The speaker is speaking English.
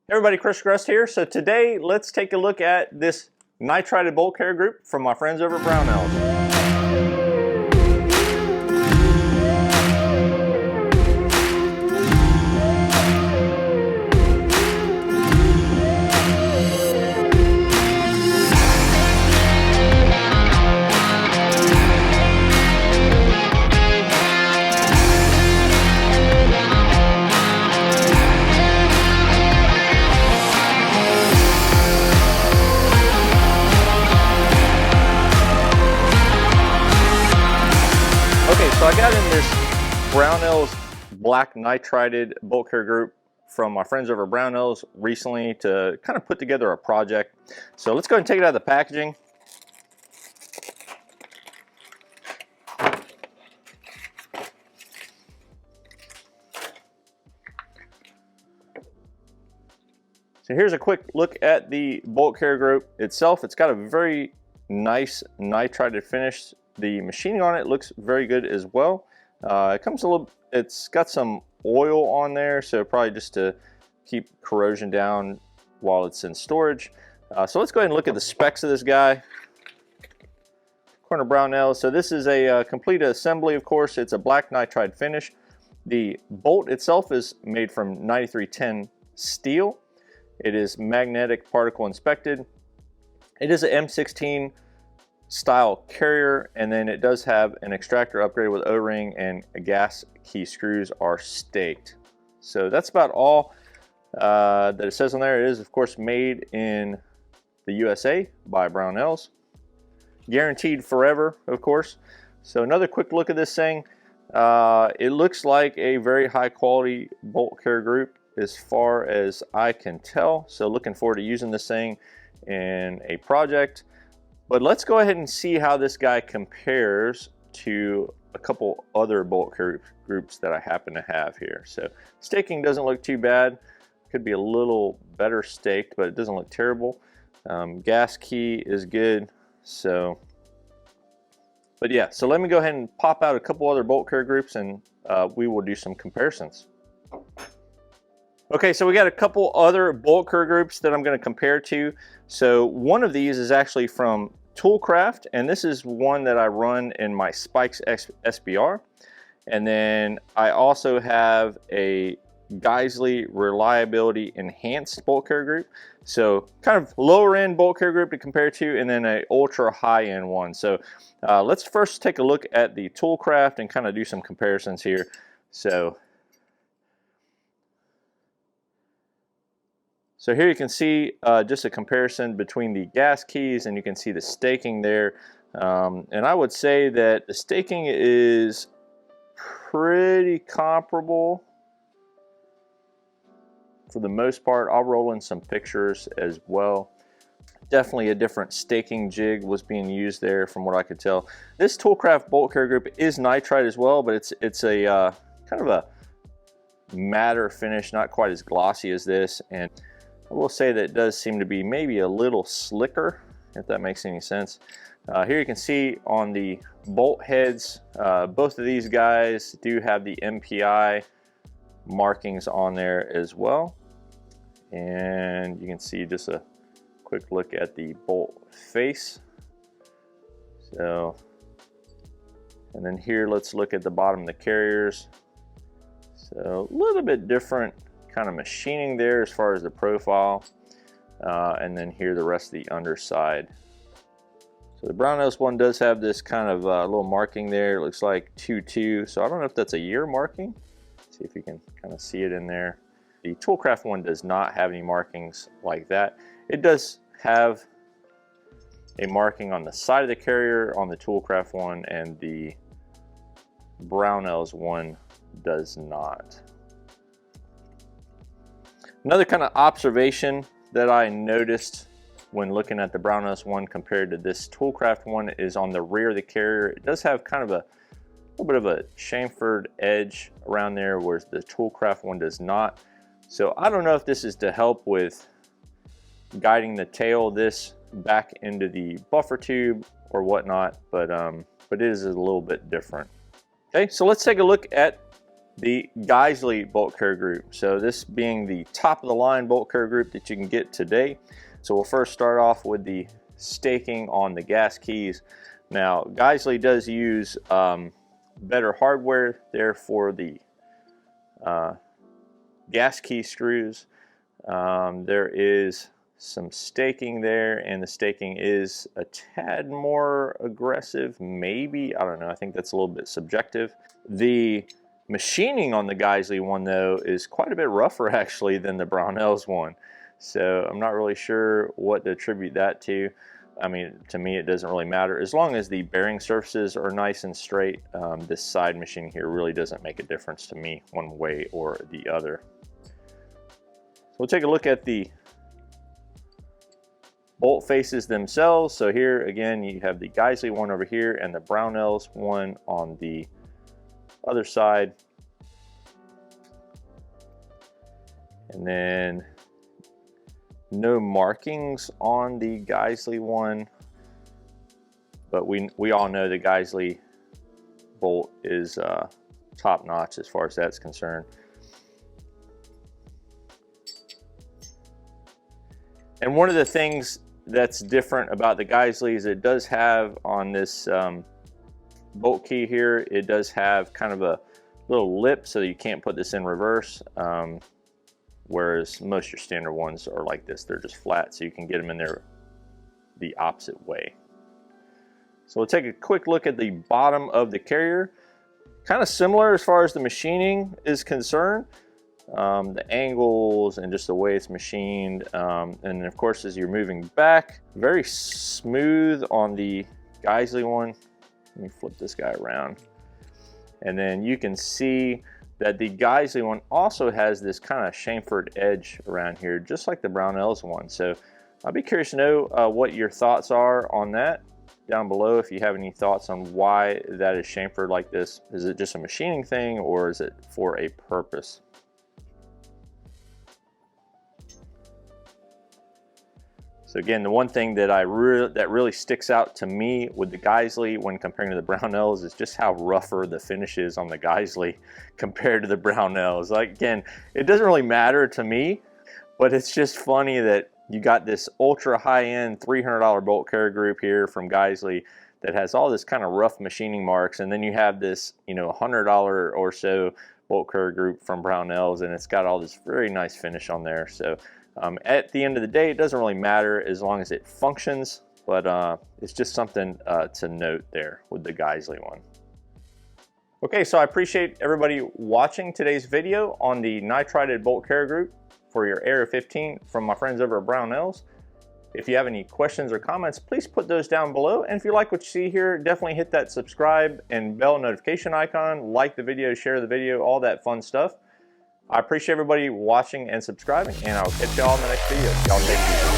Everybody, Chris Grest here. So today, let's take a look at this Nitride bolt carrier group from my friends over at Brownells. Okay, so I got in this Brownells black nitrided bolt carrier group from my friends over at Brownells recently to kind of put together a project. So let's go ahead and take it out of the packaging. So here's a quick look at the bolt carrier group itself. It's got a very nice nitrided finish. The machining on it looks very good as well. It's got some oil on there, so probably just to keep corrosion down while it's in storage. So let's go ahead and look at the specs of this guy. Corner Brownells. So this is a complete assembly, of course. It's a black nitride finish. The bolt itself is made from 9310 steel. It is magnetic particle inspected. It is an M16 style carrier, and then it does have an extractor upgrade with O-ring, and gas key screws are staked. So that's about all that it says on there. It is, of course, made in the USA by Brownells. Guaranteed forever, of course. So another quick look at this thing. It looks like a very high quality bolt carrier group as far as I can tell. So looking forward to using this thing in a project. But let's go ahead and see how this guy compares to a couple other bolt carrier groups that I happen to have here. So staking doesn't look too bad. Could be a little better staked, but it doesn't look terrible. Gas key is good. So, but yeah, so let me go ahead and pop out a couple other bolt carrier groups, and we will do some comparisons. Okay, so we got a couple other bolt carrier groups that I'm going to compare to. So one of these is actually from Toolcraft, and this is one that I run in my Spikes SBR. And then I also have a Geisley Reliability Enhanced bolt carrier group. So kind of lower end bolt carrier group to compare to, and then an ultra high end one. So let's first take a look at the Toolcraft and kind of do some comparisons here. So here you can see just a comparison between the gas keys, and you can see the staking there. And I would say that the staking is pretty comparable for the most part. I'll roll in some pictures as well. Definitely a different staking jig was being used there from what I could tell. This Toolcraft bolt carrier group is nitride as well, but it's a kind of a matte finish, not quite as glossy as this. And I will say that it does seem to be maybe a little slicker, if that makes any sense. Here you can see on the bolt heads, both of these guys do have the MPI markings on there as well. And you can see just a quick look at the bolt face. So, and then here, let's look at the bottom of the carriers. So a little bit different kind of machining there as far as the profile, and then here the rest of the underside. So the Brownells one does have this kind of little marking there. It looks like 2-2, so I don't know if that's a year marking. Let's see if you can kind of see it in there. The Toolcraft one does not have any markings like that. It does have a marking on the side of the carrier on the Toolcraft one, and the Brownells one does not. Another kind of observation that I noticed when looking at the Brownells one compared to this Toolcraft one is on the rear of the carrier. It does have kind of a little bit of a chamfered edge around there, whereas the Toolcraft one does not. So I don't know if this is to help with guiding the tail this back into the buffer tube or whatnot, but it is a little bit different. Okay, so let's take a look at the Geisley bolt carrier group. So this being the top of the line bolt carrier group that you can get today. So we'll first start off with the staking on the gas keys. Now Geisley does use better hardware there for the gas key screws. There is some staking there, and the staking is a tad more aggressive, maybe. I don't know. I think that's a little bit subjective. The machining on the Geisley one, though, is quite a bit rougher actually than the Brownells one. So I'm not really sure what to attribute that to. I mean, to me, it doesn't really matter. As long as the bearing surfaces are nice and straight, this side machining here really doesn't make a difference to me one way or the other. So we'll take a look at the bolt faces themselves. So here again, you have the Geisley one over here and the Brownells one on the other side. And then no markings on the Geisley one, but we all know the Geisley bolt is top notch as far as that's concerned. And one of the things that's different about the Geisley is it does have on this bolt key here, it does have kind of a little lip so you can't put this in reverse, whereas most of your standard ones are like this. They're just flat, so you can get them in there the opposite way. So we'll take a quick look at the bottom of the carrier. Kind of similar as far as the machining is concerned. The angles and just the way it's machined, and of course as you're moving back, very smooth on the Geisley one. Let me flip this guy around, and then you can see that the Geisley one also has this kind of chamfered edge around here, just like the Brownells one. So I'll be curious to know what your thoughts are on that down below. If you have any thoughts on why that is chamfered like this. Is it just a machining thing, or is it for a purpose? So again, the one thing that that really sticks out to me with the Geisley when comparing to the Brownells is just how rougher the finish is on the Geisley compared to the Brownells. Like, again, it doesn't really matter to me, but it's just funny that you got this ultra high-end $300 bolt carrier group here from Geisley that has all this kind of rough machining marks, and then you have this, you know, $100 or so bolt carrier group from Brownells, and it's got all this very nice finish on there. So at the end of the day, it doesn't really matter as long as it functions, but it's just something to note there with the Geisley one. Okay, so I appreciate everybody watching today's video on the nitrided bolt carrier group for your Area 15 from my friends over at Brownells. If you have any questions or comments, please put those down below. And if you like what you see here, definitely hit that subscribe and bell notification icon, like the video, share the video, all that fun stuff. I appreciate everybody watching and subscribing, and I'll catch y'all in the next video. Y'all take care.